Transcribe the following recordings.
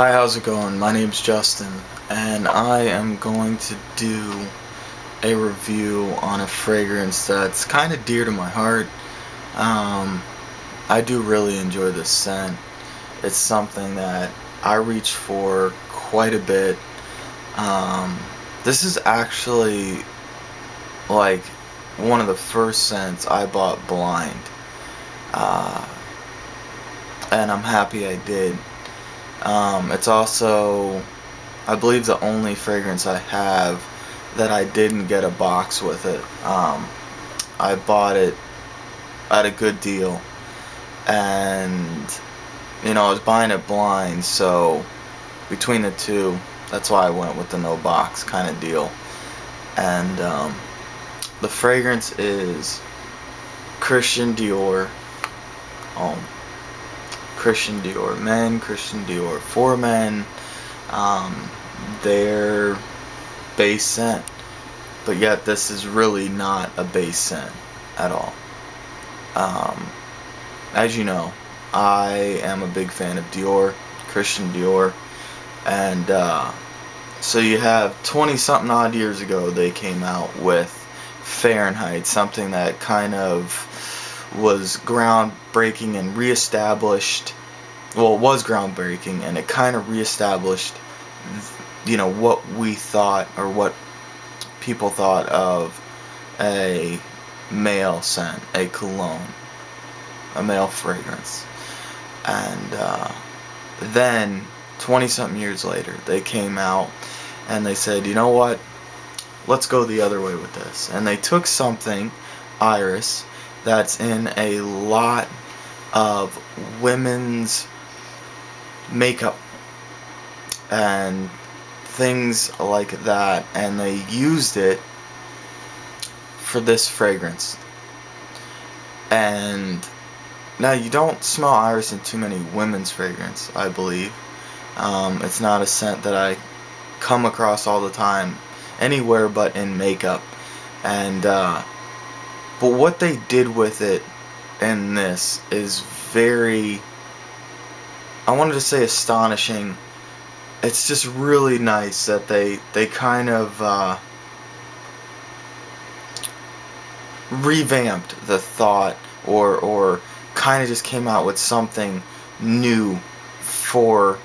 Hi, how's it going? My name's Justin, and I am going to do a review on a fragrance that's kind of dear to my heart. I do really enjoy this scent. It's something that I reach for quite a bit. This is actually like one of the first scents I bought blind, and I'm happy I did. It's also, I believe, the only fragrance I have that I didn't get a box with it. I bought it at a good deal, and I was buying it blind, so between the two, that's why I went with the no box kind of deal. And the fragrance is Christian Dior Homme. Christian Dior men, Christian Dior for men. Their base scent, but yet this is really not a base scent at all. As you know, I am a big fan of Dior, Christian Dior, and so you have 20 something odd years ago they came out with Fahrenheit, something that kind of was groundbreaking and reestablished. Well, it was groundbreaking, and it kind of reestablished, what we thought, or what people thought of a male scent, a cologne, a male fragrance. And then 20 something years later, they came out and they said, you know what, let's go the other way with this. And they took something, iris, that's in a lot of women's makeup and things like that, and they used it for this fragrance. And now you don't smell iris in too many women's fragrance, I believe. It's not a scent that I come across all the time anywhere but in makeup. And but what they did with it in this is very, I wanted to say astonishing. It's just really nice that they kind of revamped the thought, or kind of just came out with something new for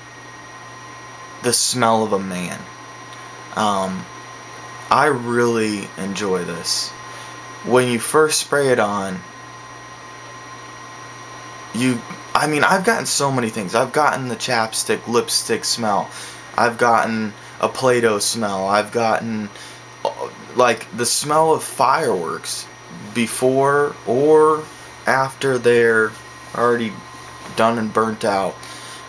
the smell of a man. I really enjoy this. When you first spray it on, I've gotten so many things. I've gotten the chapstick, lipstick smell. I've gotten a Play-Doh smell. I've gotten like the smell of fireworks before or after they're already done and burnt out.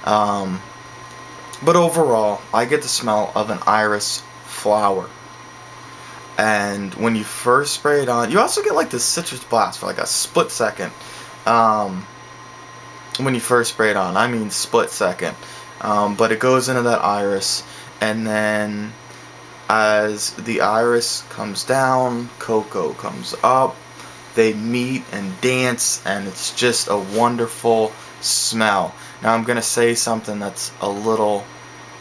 But overall, I get the smell of an iris flower. And when you first spray it on, you also get like the citrus blast for like a split second. When you first spray it on, I mean split second. But it goes into that iris, and then as the iris comes down, cocoa comes up. They meet and dance, and it's just a wonderful smell. Now I'm going to say something that's a little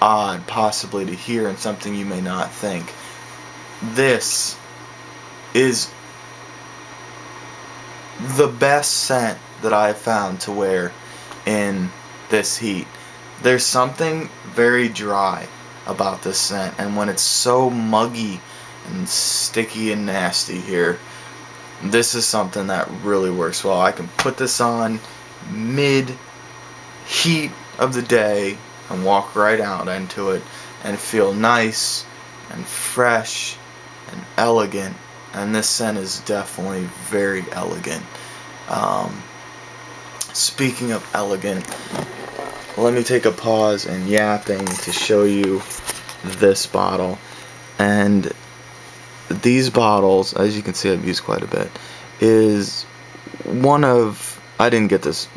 odd possibly to hear, and something you may not think. This is the best scent that I have found to wear in this heat. There's something very dry about this scent, and when it's so muggy and sticky and nasty here, this is something that really works well. I can put this on mid heat of the day and walk right out into it and feel nice and fresh and elegant. And this scent is definitely very elegant. Speaking of elegant, let me take a pause in yapping to show you this bottle. And these bottles, as you can see, I've used quite a bit, is one of, I didn't get this,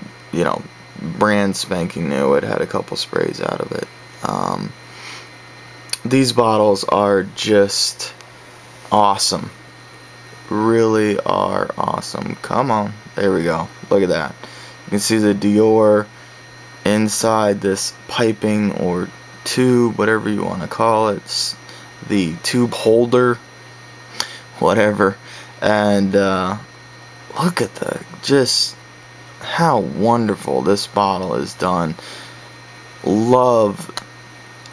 brand spanking new. It had a couple sprays out of it. These bottles are just awesome. Really are awesome. Come on. There we go. Look at that. You can see the Dior inside this piping or tube, whatever you want to call it, the tube holder, whatever. And look at just how wonderful this bottle is done. Love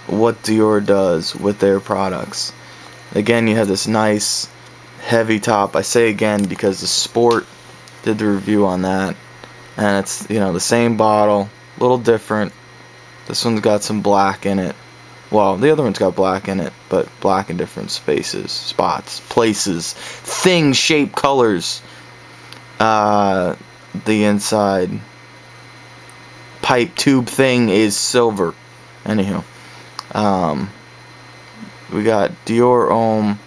what Dior does with their products. Again, you have this nice heavy top. I say again because the Sport did the review on that, and it's, you know, the same bottle, a little different. This one's got some black in it. Well, the other one's got black in it, but black in different spaces, spots, places, things, shape, colors. The inside pipe tube thing is silver. Anywho, we got Dior Homme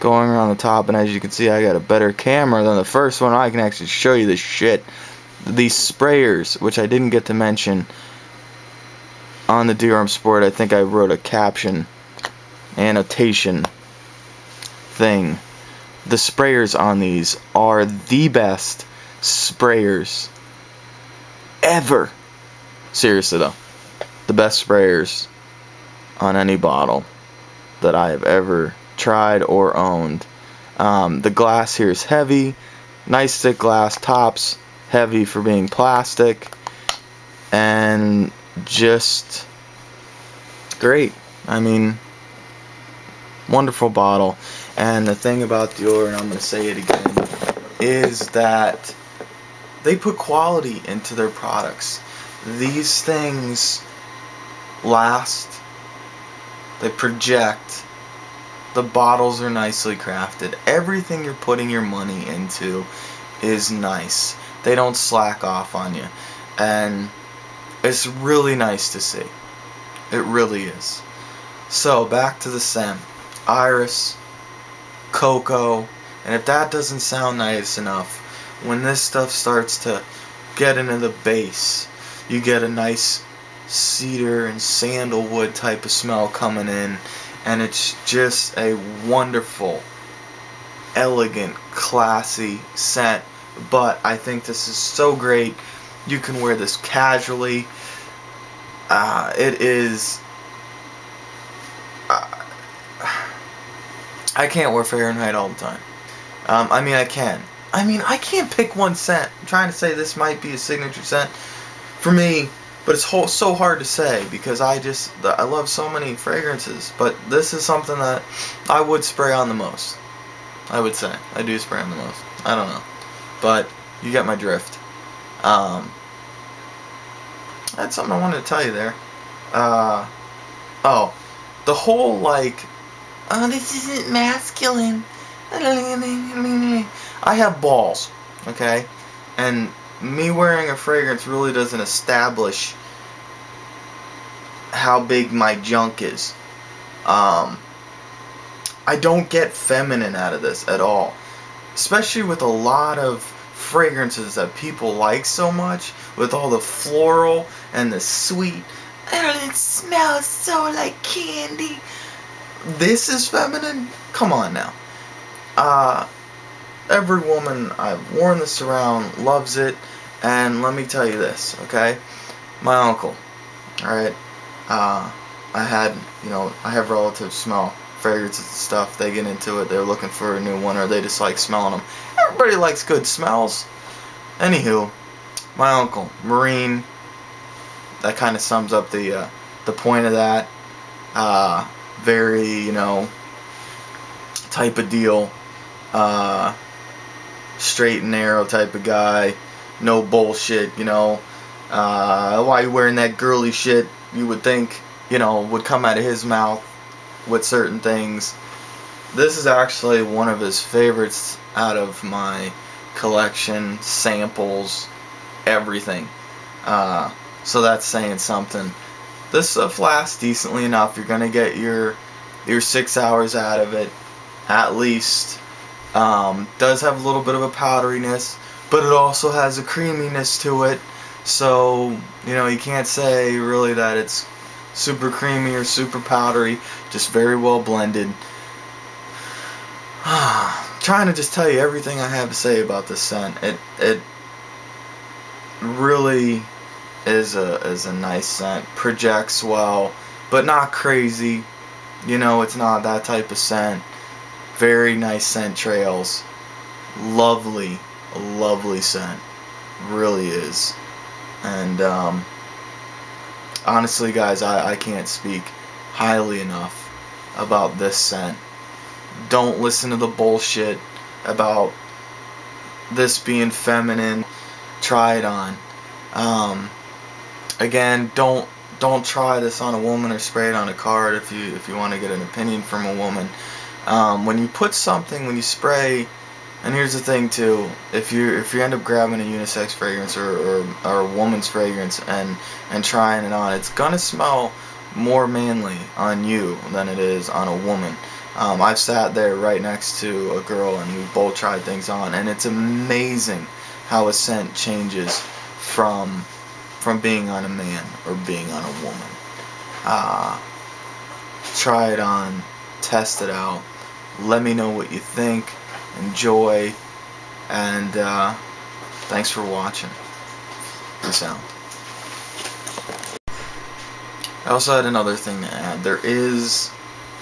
going around the top, and as you can see, I got a better camera than the first one. I can actually show you this shit. These sprayers, which I didn't get to mention on the Dior Homme Sport, I think I wrote a caption, annotation thing. The sprayers on these are the best sprayers ever. Seriously though, the best sprayers on any bottle that I have ever tried or owned. The glass here is heavy, nice thick glass, tops heavy for being plastic, and just great. I mean, wonderful bottle. And the thing about Dior, and I'm going to say it again, is that they put quality into their products. These things last, they project, the bottles are nicely crafted. Everything you're putting your money into is nice. They don't slack off on you. And it's really nice to see. It really is. So, back to the scent. Iris, cocoa, and if that doesn't sound nice enough, when this stuff starts to get into the base, you get a nice cedar and sandalwood type of smell coming in, and it's just a wonderful, elegant, classy scent. But I think this is so great. You can wear this casually. It is... I can't wear Fahrenheit all the time. I mean, I can. I mean, I can't pick one scent. I'm trying to say this might be a signature scent for me, but it's so hard to say because I love so many fragrances. But this is something that I would spray on the most. I would say. I do spray on the most. I don't know. But you get my drift. That's something I wanted to tell you there. Oh, the whole, like, oh, this isn't masculine. I have balls, okay? And me wearing a fragrance really doesn't establish how big my junk is. I don't get feminine out of this at all. Especially with a lot of fragrances that people like so much, with all the floral and the sweet. It smells so like candy. This is feminine? Come on now. Every woman I've worn this around loves it, and let me tell you this, okay? My uncle, alright, I have relatives smell fragrances and stuff. They get into it, they're looking for a new one, or they just like smelling them. Everybody likes good smells. Anywho, my uncle, Marine, that kind of sums up the point of that. Very, type of deal. Straight and narrow type of guy. No bullshit, why you wearing that girly shit, you would think, would come out of his mouth with certain things. This is actually one of his favorites out of my collection, samples, everything. So that's saying something. This stuff lasts decently enough. You're gonna get your 6 hours out of it, at least. Does have a little bit of a powderiness, but it also has a creaminess to it. So, you can't say really that it's super creamy or super powdery, just very well blended. Trying to just tell you everything I have to say about this scent. It really is a nice scent. Projects well. but not crazy. You know, it's not that type of scent. Very nice scent trails. Lovely, lovely scent. Really is. And honestly, guys, I can't speak highly enough about this scent. Don't listen to the bullshit about this being feminine. Try it on. Again, don't try this on a woman or spray it on a card if you want to get an opinion from a woman. When you put something, when you spray, and here's the thing too, if you end up grabbing a unisex fragrance or a woman's fragrance and trying it on, it's gonna smell more manly on you than it is on a woman. I've sat there right next to a girl and we both tried things on, and it's amazing how a scent changes from being on a man or being on a woman. Try it on, test it out, let me know what you think, enjoy, and thanks for watching. Peace out. I also had another thing to add. There is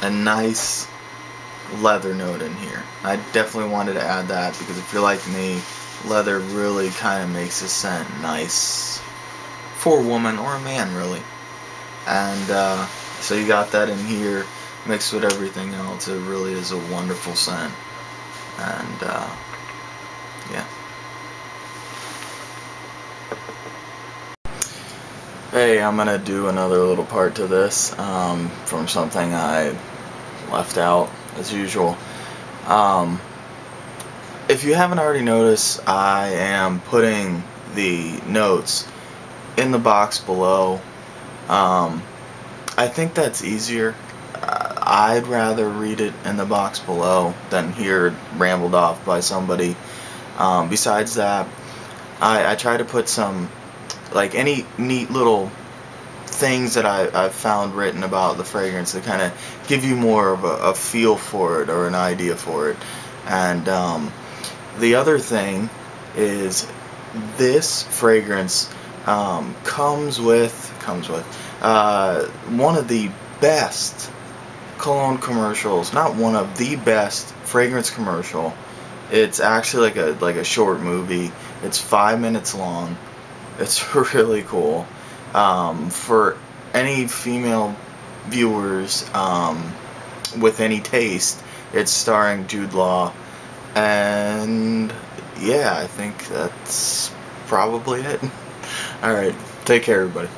a nice leather note in here. I definitely wanted to add that because if you're like me, leather really kind of makes a scent nice for a woman or a man, really. And so you got that in here mixed with everything else. It really is a wonderful scent. And yeah. Hey, I'm gonna do another little part to this from something I left out as usual. If you haven't already noticed, I am putting the notes in the box below. I think that's easier. I'd rather read it in the box below than hear it rambled off by somebody. Besides that, I try to put some, like, any neat little things that I've found written about the fragrance that kind of give you more of a feel for it or an idea for it. And the other thing is this fragrance comes with one of the best cologne commercials, not one of the best fragrance commercial. It's actually like a short movie. It's 5 minutes long. It's really cool. For any female viewers with any taste, it's starring Jude Law. And yeah, I think that's probably it. Alright, take care everybody.